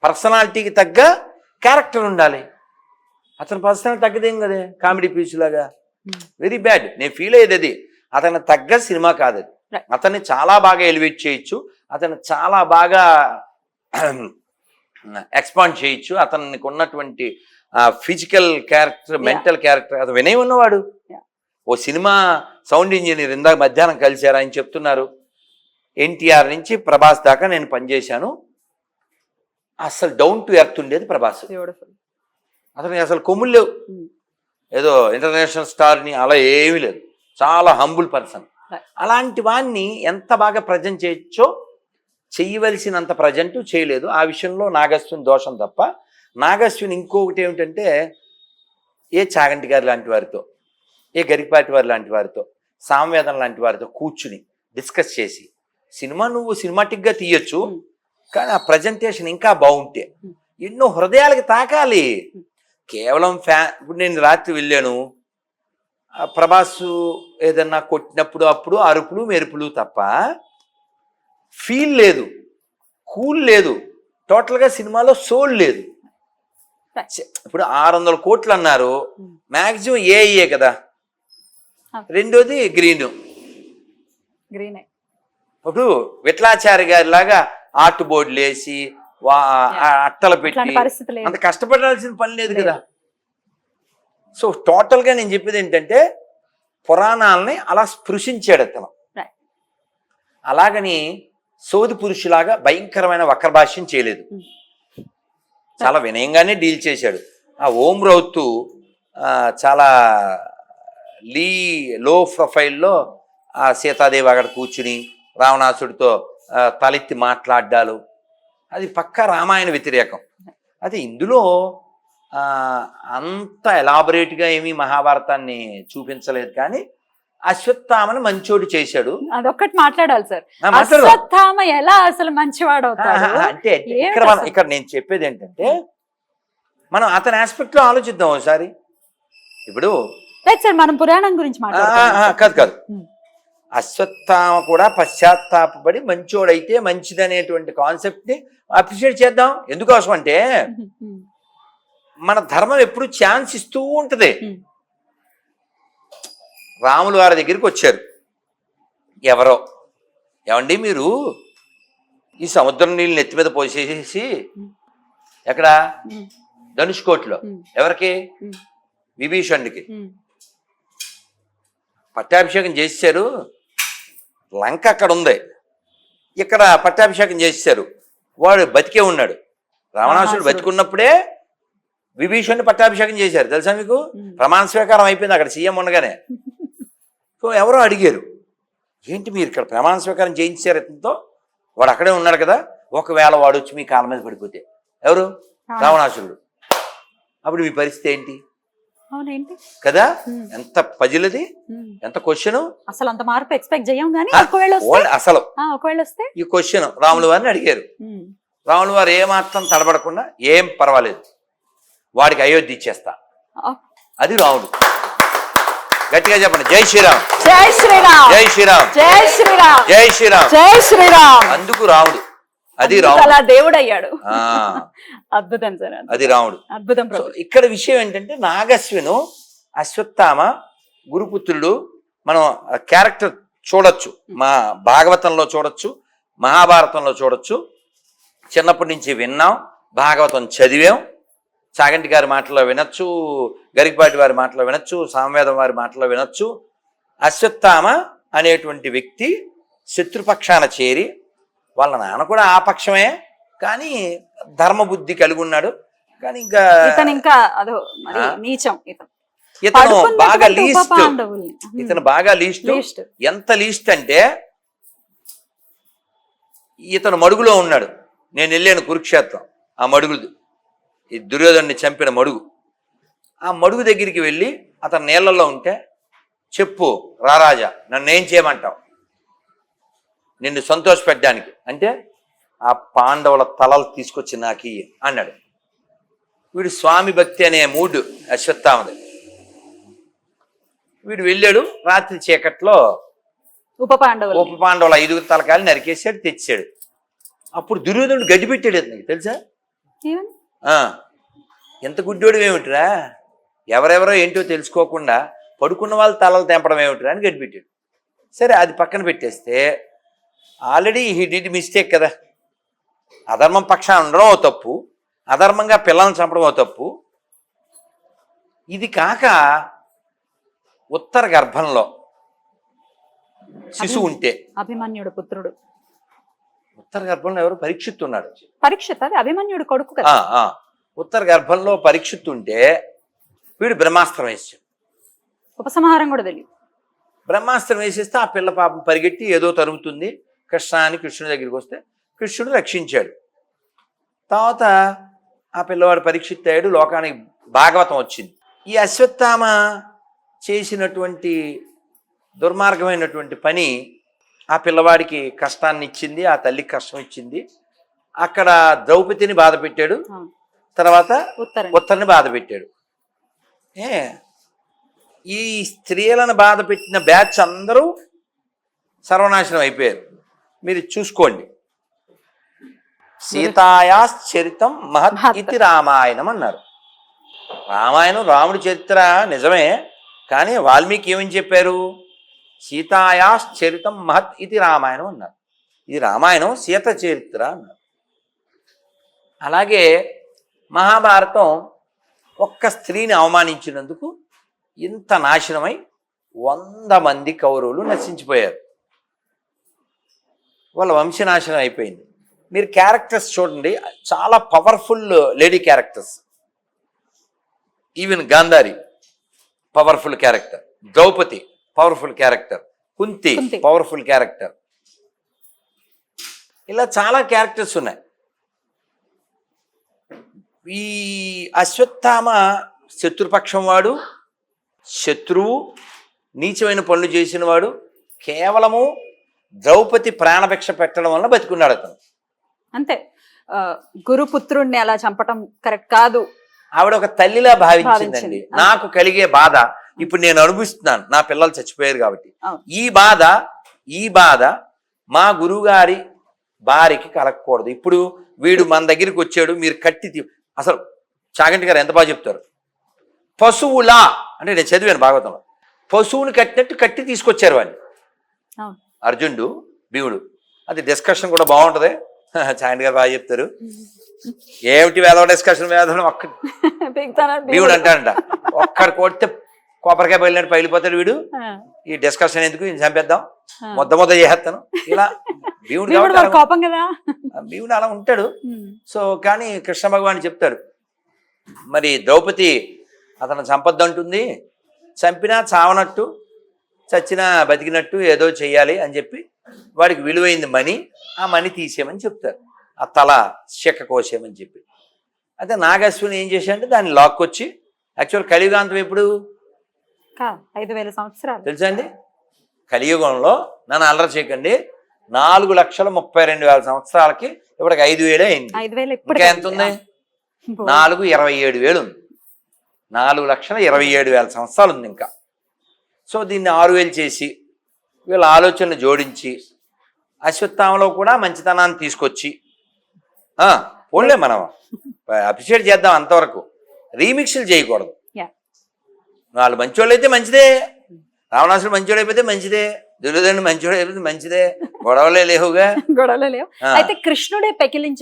పర్సనాలిటీకి తగ్గ క్యారెక్టర్ ఉండాలి. అతని పర్సనాలిటీ తగ్గదేం కదే, కామెడీ పీస్ లాగా. Very bad. నేను ఫీల్ అయ్యేది అది. అతను తగ్గ సినిమా కాదు అది. అతన్ని చాలా బాగా ఎలివేట్ చేయొచ్చు, అతను చాలా బాగా ఎక్స్పాండ్ చేయొచ్చు. అతనికి ఉన్నటువంటి ఫిజికల్ క్యారెక్టర్, మెంటల్ క్యారెక్టర్, అది వినయం ఉన్నవాడు. ఓ సినిమా సౌండ్ ఇంజనీర్, ఇందాక మధ్యాహ్నం కలిశారు, ఆయన చెప్తున్నారు ఎన్టీఆర్ నుంచి ప్రభాస్ దాకా నేను పనిచేశాను, అసలు డౌన్ టు ఎర్త్ ఉండేది ప్రభాస్. అతనికి అసలు కొమ్ములు లేవు, ఏదో ఇంటర్నేషనల్ స్టార్ని అలా ఏమీ లేదు, చాలా హంబుల్ పర్సన్. అలాంటి వాడిని ఎంత బాగా ప్రజెంట్ చేయొచ్చో చెయ్యవలసినంత ప్రజెంట్ చేయలేదు. ఆ విషయంలో నాగశ్విన్ దోషం తప్ప. నాగశ్విన్ ఇంకొకటి ఏమిటంటే, ఏ చాగంటి గారు లాంటి వారితో, ఏ గరికపాటి వారి లాంటి వారితో, సామవేదం లాంటి వారితో కూర్చుని డిస్కస్ చేసి సినిమా నువ్వు సినిమాటిక్గా తీయొచ్చు, కానీ ఆ ప్రజెంటేషన్ ఇంకా బాగుంటే ఎన్నో హృదయాలకి తాకాలి. కేవలం ఇప్పుడు నేను రాత్రి వెళ్ళాను, ప్రభాస్ ఏదన్నా కొట్టినప్పుడు అప్పుడు అరుపులు మెరుపులు తప్ప ఫీల్ లేదు, కూల్ లేదు, టోటల్గా సినిమాలో సోల్ లేదు. ఇప్పుడు 600 కోట్లు అన్నారు, మ్యాక్సిమం ఏఐఏ కదా, రెండోది గ్రీన్. ఇప్పుడు విఠలాచారి గారి లాగా ఆర్ట్ బోర్డులు వేసి అట్టలు పెట్టి అంత కష్టపడాల్సిన పని లేదు కదా. సో టోటల్గా నేను చెప్పేది ఏంటంటే, పురాణాలని అలా స్పృశించాడు అతను. అలాగని సోది పురుషులాగా భయంకరమైన వక్రభాష్యం చేయలేదు, చాలా వినయంగానే డీల్ చేశాడు. ఆ ఓం రౌత్ చాలా లో ప్రొఫైల్లో ఆ సీతాదేవి అక్కడ కూర్చుని రావణాసుడితో తలెత్తి మాట్లాడ్డాలు, అది పక్కా రామాయణ వ్యతిరేకం. అది ఇందులో అంత ఎలాబొరేట్గా ఏమీ మహాభారతాన్ని చూపించలేదు, కానీ అశ్వత్థామని మంచోడు చేశాడు. అదొక్కటి మాట్లాడాలి సార్, అశ్వత్థామ ఎలా అసలు మంచివాడు అవుతాడు అంటే ఇక్కడ నేను చెప్పేది ఏంటంటే, మనం అతని ఆస్పెక్ట్ లో ఆలోచిద్దాం ఒకసారి. ఇప్పుడు సార్ మనం పురాణం గురించి కాదు, అశ్వత్థామ కూడా పశ్చాత్తాపడి మంచోడైతే మంచిదనేటువంటి కాన్సెప్ట్ ని అప్రిషియేట్ చేద్దాం. ఎందుకోసం అంటే, మన ధర్మం ఎప్పుడు ఛాన్స్ ఇస్తూ ఉంటది. రాములు వారి దగ్గరికి వచ్చారు ఎవరో, ఏమండి మీరు ఈ సముద్రం నీళ్ళు నెత్తి మీద పోసేసి ఎక్కడ ధనుష్కోట్లో ఎవరికి, విభీషణుడికి పట్టాభిషేకం చేశారు. లంక అక్కడ ఉంది, ఇక్కడ పట్టాభిషేకం చేశారు, వాడు బతికే ఉన్నాడు. రావణాసుడు బతికున్నప్పుడే విభీషణుని పట్టాభిషేకం చేశారు, తెలుసా మీకు? ప్రమాణ స్వీకారం అయిపోయింది అక్కడ సీఎం ఉండగానే. సో ఎవరో అడిగారు, ఏంటి మీరు ఇక్కడ ప్రమాణ స్వీకారం చేయించారు ఇతనితో, వాడు అక్కడే ఉన్నాడు కదా, ఒకవేళ వాడు వచ్చి మీ కాళ్ళ మీద పడిపోతే, ఎవరు? రావణాసురుడు, అప్పుడు మీ పరిస్థితి ఏంటి కదా? ఎంత పజిలది, ఎంత క్వశ్చన్. అసలు అంత మార్పు ఎక్స్పెక్ట్ చేయం గానీ అసలు ఒకవేళ వస్తే ఈ క్వశ్చన్ రాముల వారిని అడిగారు. రాముల వారు ఏమాత్రం తడబడకుండా, ఏం పర్వాలేదు వాడికి అయోధ్య ఇచ్చేస్తా, అది రాముడు. గట్టిగా చెప్పండి, జై శ్రీరామ్, జై శ్రీరామ్, జై శ్రీరామ్, జై శ్రీరామ్, జై శ్రీరామ్, జై శ్రీరామ్. అందుకు రాముడు, అది రాముడు, అలా దేవుడు అయ్యాడు. అద్భుతం సార్, అది రాముడు, అద్భుతం. ఇక్కడ విషయం ఏంటంటే, నాగశ్విను అశ్వత్థామ గురుపుత్రుడు. మనం క్యారెక్టర్ చూడొచ్చు, మా భాగవతంలో చూడొచ్చు, మహాభారతంలో చూడొచ్చు. చిన్నప్పటి నుంచి విన్నాం, భాగవతం చదివాం, చాగంటి గారి మాటలో వినొచ్చు, గరికపాటి వారి మాటలో వినొచ్చు, సామవేదం వారి మాటలో వినొచ్చు. అశ్వత్థామ అనేటువంటి వ్యక్తి శత్రుపక్షాన చేరి, వాళ్ళ నాన్న కూడా ఆ పక్షమే, కానీ ధర్మబుద్ధి కలిగి ఉన్నాడు. కానీ ఇంకా అదో నీచం. ఇతను బాగా లీస్ట్, ఇతను బాగా లీస్ట్. ఎంత లీస్ట్ అంటే, ఇతను మడుగులో ఉన్నాడు. నేను వెళ్ళాను కురుక్షేత్రం, ఆ మడుగులు, ఈ దుర్యోధనుని చంపిన మడుగు, ఆ మడుగు దగ్గరికి వెళ్ళి అతను నీళ్ళల్లో ఉంటే, చెప్పు రారాజా నన్ను ఏం చేయమంటావు నిన్ను సంతోషపెట్టడానికి అంటే, ఆ పాండవుల తలలు తీసుకొచ్చి నాకు అన్నాడు. వీడు స్వామి భక్తి అనే మూడు అశ్వత్థామది. వీడు వెళ్ళాడు, రాత్రి చీకట్లో ఉప పాండవుల 5 తలకాయలు నరికేసాడు, తెచ్చాడు. అప్పుడు దుర్యోధనుడు గడ్డి పెట్టాడు, నీకు తెలుసా? ఏమని? ఆ, ఎంత గుడ్డోడు ఏమిటిరా, ఎవరెవరో ఏంటో తెలుసుకోకుండా పడుకున్న వాళ్ళ తలలు తెంపడం ఏమిటిరా అని గడిపెట్టాడు. సరే అది పక్కన పెట్టేస్తే ఆల్రెడీ హీ డిడ్ మిస్టేక్ కదా. అధర్మం పక్షాన ఉండడం ఓ తప్పు, అధర్మంగా పిల్లల్ని చంపడం ఓ తప్పు. ఇది కాక ఉత్తర గర్భంలో శిశువు ఉంటే, అభిమన్యుడు పుత్రుడు. ఉత్తర గర్భంలో ఎవరు పరీక్షిత్తు ఉన్నాడు. పరీక్షిత్ అది అభిమన్యుడు కొడుకు కదా. ఉత్తర గర్భంలో పరీక్షిత్తు ఉంటే వీడు బ్రహ్మాస్త్రం వేసాడు. ఉపసంహారం కూడా తెలియదు. బ్రహ్మాస్త్రం వేసేస్తే ఆ పిల్ల పాపం పరిగెట్టి ఏదో తరుగుతుంది, కృష్ణ అని కృష్ణుడి దగ్గరికి వస్తే కృష్ణుడు రక్షించాడు. తర్వాత ఆ పిల్లవాడు పరీక్షిత్తాడు, లోకానికి భాగవతం వచ్చింది. ఈ అశ్వత్థామ చేసినటువంటి దుర్మార్గమైనటువంటి పని ఆ పిల్లవాడికి కష్టాన్ని ఇచ్చింది, ఆ తల్లికి కష్టం ఇచ్చింది. అక్కడ ద్రౌపదిని బాధ పెట్టాడు, తర్వాత ఉత్తరని బాధ పెట్టాడు. ఈ స్త్రీలను బాధ పెట్టిన బ్యాచ్ అందరూ సర్వనాశనం అయిపోయారు. మీరు చూసుకోండి, సీతాయాశ్చరితం మహత్ ఇది రామాయణం అన్నారు. రామాయణం రాముడి చరిత్ర నిజమే, కానీ వాల్మీకి ఏమని చెప్పారు? సీతాయాశ్చరితం మహత్ ఇది రామాయణం అన్నారు. ఇది రామాయణం సీత చరిత్ర అన్నారు. అలాగే మహాభారతం ఒక్క స్త్రీని అవమానించినందుకు ఇంత నాశనమై 100 మంది కౌరవులు నశించిపోయారు. వాళ్ళ వంశనాశనం అయిపోయింది. మీరు క్యారెక్టర్స్ చూడండి, చాలా powerful lady characters. Even Gandhari powerful character, Draupadi powerful character, Kunti powerful character. ఇలా చాలా క్యారెక్టర్స్ ఉన్నాయి. ఈ అశ్వత్థామ శత్రుపక్షం వాడు, శత్రువు, నీచమైన పనులు చేసిన వాడు. కేవలము ద్రౌపది ప్రాణభిక్ష పెట్టడం వల్ల బతికున్నాడు అతను. అంతే. గురుపుత్రుణ్ణి అలా చంపటం కరెక్ట్ కాదు. ఆవిడ ఒక తల్లిలా భావించిందండి. నాకు కలిగే బాధ ఇప్పుడు నేను అనుభవిస్తున్నాను, నా పిల్లలు చచ్చిపోయారు కాబట్టి. ఈ బాధ మా గురువుగారి భార్యకి కలగకూడదు. ఇప్పుడు వీడు మన దగ్గరికి వచ్చాడు, మీరు కట్టి అసలు చాగంటి గారు ఎంత బాగా చెప్తారు, పశువులా అంటే నేను చదివాను భాగవతంలో, పశువుని కట్టినట్టు కట్టి తీసుకొచ్చారు వాడిని అర్జునుడు భీముడు. అది డిస్కషన్ కూడా బాగుంటది, చాగంటి గారు బాగా చెప్తారు. ఏమిటి వేదవ డిస్కషన్, వేదం ఒక్క భీముడు అంటాడంట, ఒక్కడు కొడితే కొబ్బరికాయ బయలుదేరి పగిలిపోతాడు వీడు, ఈ డిస్కషన్ ఎందుకు, ఇది చంపేద్దాం, ముద్ద చేసేస్తాను ఇలా. భీముడు కోపం కదా, భీముడు అలా ఉంటాడు. సో కానీ కృష్ణ భగవాన్ చెప్తాడు, మరి ద్రౌపది అతను చంపొద్దంటుంది, చంపినా చావనట్టు చచ్చినా బతికినట్టు ఏదో చెయ్యాలి అని చెప్పి వాడికి విలువైంది మణి, ఆ మణి తీసేయమని చెప్తారు, ఆ తల చెక్క కోసేయమని చెప్పి. అయితే నాగశ్విని ఏం చేశాడంటే దాన్ని లాక్కొచ్చి, యాక్చువల్ కలియుగాంతం ఎప్పుడు 5000 సంవత్సరాలు తెలుసా అండి. కలియుగంలో నన్ను అల్లరి చేయకండి, 4,32,000 సంవత్సరాలకి ఇప్పటికి 5,000 అయింది. ఇంకా ఎంత ఉంది? 4,27,000 ఉంది. 4,27,000 సంవత్సరాలు ఉంది ఇంకా. సో దీన్ని 6,000 చేసి వీళ్ళ ఆలోచనలు జోడించి అశ్వత్థామలో కూడా మంచితనాన్ని తీసుకొచ్చి పోన్లే మనం అప్రిషియేట్ చేద్దాం, అంతవరకు రీమిక్స్లు చేయకూడదు. వాళ్ళు మంచోళ్ళు అయితే మంచిదే, రావణాసుడు మంచోడు అయిపోతే మంచిదే, దుర్యోధనుడు మంచోడు అయిపోతే మంచిదే, గొడవలే లేవుగా. గొడవలే లేవు. అయితే కృష్ణుడే పెకిలించే